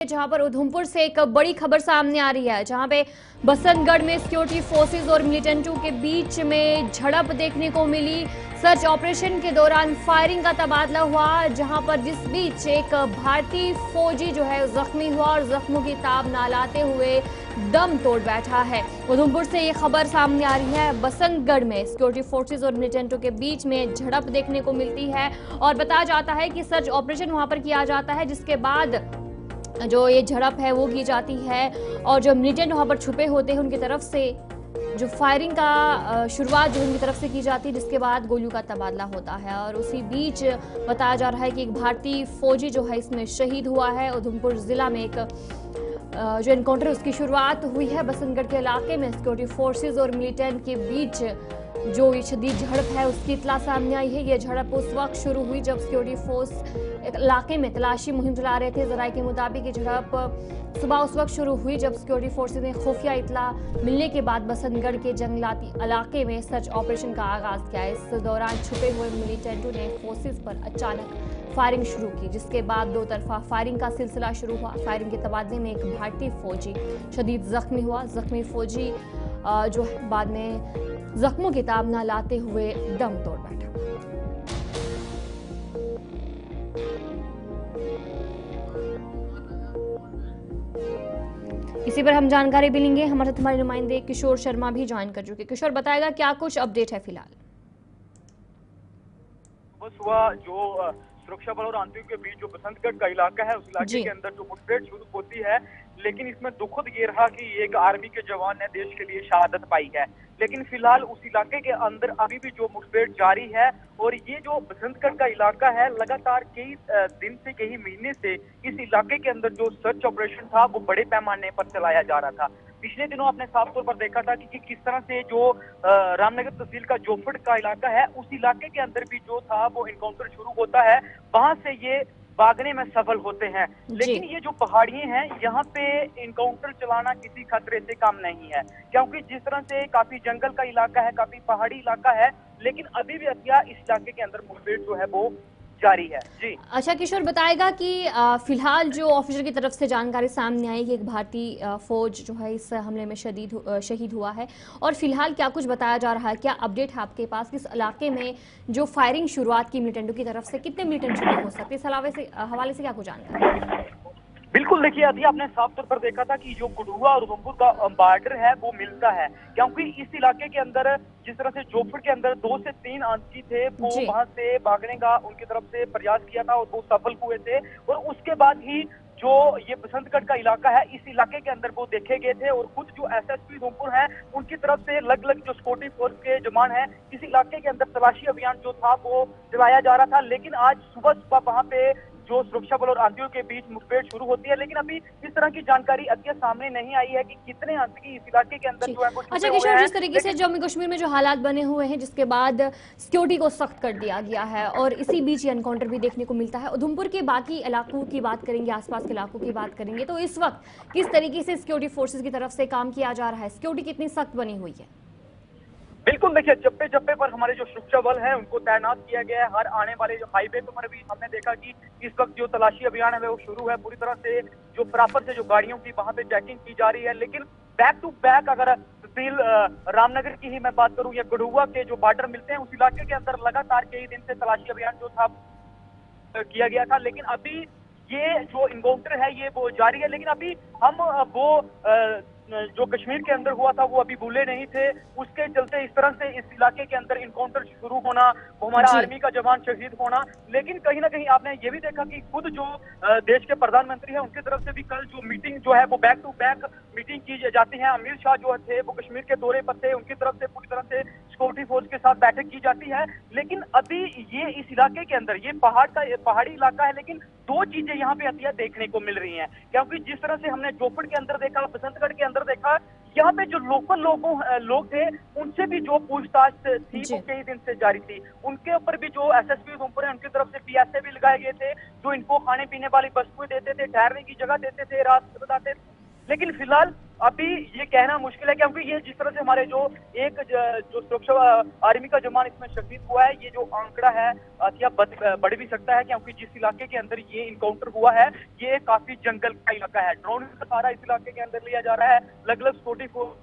जहां पर उधमपुर से एक बड़ी खबर सामने आ रही है, जहां पे बसंतगढ़ में सिक्योरिटी फोर्सेस और मिलिटेंटों के बीच में झड़प देखने को मिली। सर्च ऑपरेशन के दौरान फायरिंग का तबादला हुआ, जहां पर जिस बीच एक भारतीय फौजी जो है जख्मी हुआ और जख्मों की ताब ना लाते हुए दम तोड़ बैठा है। उधमपुर से ये खबर सामने आ रही है, बसंतगढ़ में सिक्योरिटी फोर्सेस और मिलिटेंटों के बीच में झड़प देखने को मिलती है और बताया जाता है कि सर्च ऑपरेशन वहां पर किया जाता है, जिसके बाद जो ये झड़प है वो की जाती है और जो मिलिटेंट वहां पर छुपे होते हैं उनकी तरफ से जो फायरिंग का शुरुआत जो उनकी तरफ से की जाती है, जिसके बाद गोलियों का तबादला होता है। और उसी बीच बताया जा रहा है कि एक भारतीय फौजी जो है इसमें शहीद हुआ है। उधमपुर जिला में एक जो एनकाउंटर उसकी शुरुआत हुई है बसंतगढ़ के इलाके में सिक्योरिटी फोर्सेज और मिलिटेंट के बीच जो ये शदीद झड़प है उसकी इतला सामने आई है। ये झड़प उस वक्त शुरू हुई जब सिक्योरिटी फोर्स इलाके में तलाशी मुहिम चला रहे थे। जराये के मुताबिक ये झड़प सुबह उस वक्त शुरू हुई जब सिक्योरिटी फोर्सेज ने खुफिया इतला मिलने के बाद बसंतगढ़ के जंगलाती इलाके में सर्च ऑपरेशन का आगाज किया। इस दौरान छुपे हुए मिलिटेंटों ने फोर्सेज पर अचानक फायरिंग शुरू की, जिसके बाद दो तरफा फायरिंग का सिलसिला शुरू हुआ। फायरिंग के तबादले में एक भारतीय फौजी शदीद जख्मी हुआ। जख्मी फौजी जो बाद में जख्मों की ताब न लाते हुए दम तोड़ बैठा। इसी पर हम जानकारी भी लेंगे। हमारे साथ हमारे नुमाइंदे किशोर शर्मा भी ज्वाइन कर चुके। किशोर, बताएगा क्या कुछ अपडेट है फिलहाल? सुबह जो सुरक्षा बल और आतंकियों के बीच जो बसंतगढ़ का इलाका है उस इलाके के अंदर जो मुठभेड़ शुरू होती है, लेकिन इसमें दुखद ये रहा कि एक आर्मी के जवान ने देश के लिए शहादत पाई है। लेकिन फिलहाल उस इलाके के अंदर अभी भी जो मुठभेड़ जारी है और ये जो बसंतगढ़ का इलाका है लगातार कई दिन से कई महीने से इस इलाके के अंदर जो सर्च ऑपरेशन था वो बड़े पैमाने पर चलाया जा रहा था। पिछले दिनों आपने साफ तौर पर देखा था कि किस तरह से जो रामनगर तहसील का जोफड़ का इलाका है उस इलाके के अंदर भी जो था वो इनकाउंटर शुरू होता है, वहां से ये भागने में सफल होते हैं। लेकिन ये जो पहाड़ियां हैं यहाँ पे इनकाउंटर चलाना किसी खतरे से कम नहीं है, क्योंकि जिस तरह से काफी जंगल का इलाका है, काफी पहाड़ी इलाका है, लेकिन अभी भी हत्या इस इलाके के अंदर मुठभेड़ जो है वो जारी है। जी अच्छा किशोर, बताएगा कि फिलहाल जो ऑफिसर की तरफ से जानकारी सामने आई कि एक भारतीय फौज जो है इस हमले में शहीद हुआ है और फिलहाल क्या कुछ बताया जा रहा है, क्या अपडेट है आपके पास? किस इलाके में जो फायरिंग शुरुआत की मिलिटेंटों की तरफ से, कितने मिलिटेंट शुरू हो सकते हैं, इस हवाले से क्या कुछ जानकारी? बिल्कुल, देखिए अभी आपने साफ तौर पर देखा था कि जो गुडुआ और उधमपुर का बॉर्डर है वो मिलता है, क्योंकि इस इलाके के अंदर जिस तरह से जोफड़ के अंदर 2 से 3 आतंकी थे वो वहां से भागने का उनकी तरफ से प्रयास किया था और वो सफल हुए थे। और उसके बाद ही जो ये बसंतगढ़ का इलाका है इस इलाके के अंदर वो देखे गए थे और खुद जो एसएसपी उधमपुर है उनकी तरफ से अलग अलग जो सिक्योरिटी फोर्स के जवान है इस इलाके के अंदर तलाशी अभियान जो था वो चलाया जा रहा था। लेकिन आज सुबह सुबह वहां पे जो सुरक्षा बल और आतंकियों के बीच मुठभेड़ शुरू होती है, लेकिन अभी इस तरह की जानकारी अभी सामने नहीं आई है कि कितने आतंकी इस इलाके के अंदर जो है वो अच्छा किशोर, जिस तरीके से जम्मू कश्मीर में जो हालात बने हुए हैं जिसके बाद सिक्योरिटी को सख्त कर दिया गया है और इसी बीच ये एनकाउंटर भी देखने को मिलता है, उधमपुर के बाकी इलाकों की बात करेंगे, आसपास के इलाकों की बात करेंगे, तो इस वक्त किस तरीके से सिक्योरिटी फोर्सेज की तरफ से काम किया जा रहा है, सिक्योरिटी कितनी सख्त बनी हुई है? बिल्कुल, देखिए जप्पे जप्पे पर हमारे जो सुरक्षा बल है उनको तैनात किया गया है। हर आने वाले जो हाईवे पर भी हमने देखा कि इस वक्त जो तलाशी अभियान है वो शुरू है। पूरी तरह से जो प्रॉपर से जो गाड़ियों की वहां पे चेकिंग की जा रही है। लेकिन बैक टू बैक अगर तहसील रामनगर की ही मैं बात करूं या गढ़ुआ के जो बॉर्डर मिलते हैं उस इलाके के अंदर लगातार कई दिन से तलाशी अभियान जो था किया गया था। लेकिन अभी ये जो इनकाउंटर है ये वो जारी है। लेकिन अभी हम वो जो कश्मीर के अंदर हुआ था वो अभी भूले नहीं थे, उसके चलते इस तरह से इस इलाके के अंदर इनकाउंटर शुरू होना, वो हमारा आर्मी का जवान शहीद होना। लेकिन कहीं ना कहीं आपने ये भी देखा कि खुद जो देश के प्रधानमंत्री है उनकी तरफ से भी कल जो मीटिंग जो है वो बैक टू बैक मीटिंग की जाती है। अमित शाह जो थे वो कश्मीर के दौरे पर थे, उनकी तरफ से पूरी तरह से सिक्योरिटी फोर्स के साथ बैठक की जाती है। लेकिन अभी ये इस इलाके के अंदर ये पहाड़ी इलाका है, लेकिन दो चीजें यहाँ पे हत्या देखने को मिल रही हैं, क्योंकि जिस तरह से हमने जोफड़ के अंदर देखा, बसंतगढ़ के अंदर देखा, यहाँ पे जो लोकल लोग थे उनसे भी जो पूछताछ थी वो कई दिन से जारी थी। उनके ऊपर भी जो एसएसपी उधमपुर है उनकी तरफ से पीएसए भी लगाए गए थे, जो इनको खाने पीने वाली वस्तुएं देते थे, ठहरने की जगह देते थे, रास्ते बताते लेकिन फिलहाल अभी ये कहना मुश्किल है, क्योंकि ये जिस तरह से हमारे जो जो सुरक्षा आर्मी का जवान इसमें शहीद हुआ है, ये जो आंकड़ा है क्या बढ़ भी सकता है, क्योंकि जिस इलाके के अंदर ये इनकाउंटर हुआ है ये काफी जंगल का इलाका है। ड्रोन का सहारा इस इलाके के अंदर लिया जा रहा है। अलग अलग सिक्योरिटी फोर्स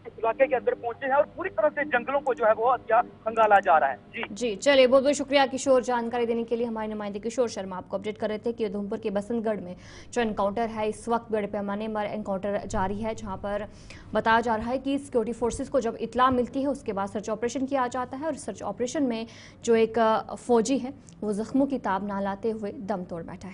इस इलाके के अंदर पहुंचे हैं और पूरी तरह से जंगलों को जो है वो क्या खंगाला जा रहा है। जी चलिए, बहुत बहुत शुक्रिया किशोर, जानकारी देने के लिए। हमारे नुमाइंदे किशोर शर्मा आपको अपडेट कर रहे थे कि उधमपुर के बसंतगढ़ में जो एनकाउंटर है इस वक्त बड़े पैमाने पर एनकाउंटर जारी है, जहां पर बताया जा रहा है कि सिक्योरिटी फोर्सेस को जब इतला मिलती है उसके बाद सर्च ऑपरेशन किया जाता है और सर्च ऑपरेशन में जो एक फौजी है वो जख्मों की ताब ना लाते हुए दम तोड़ बैठा है।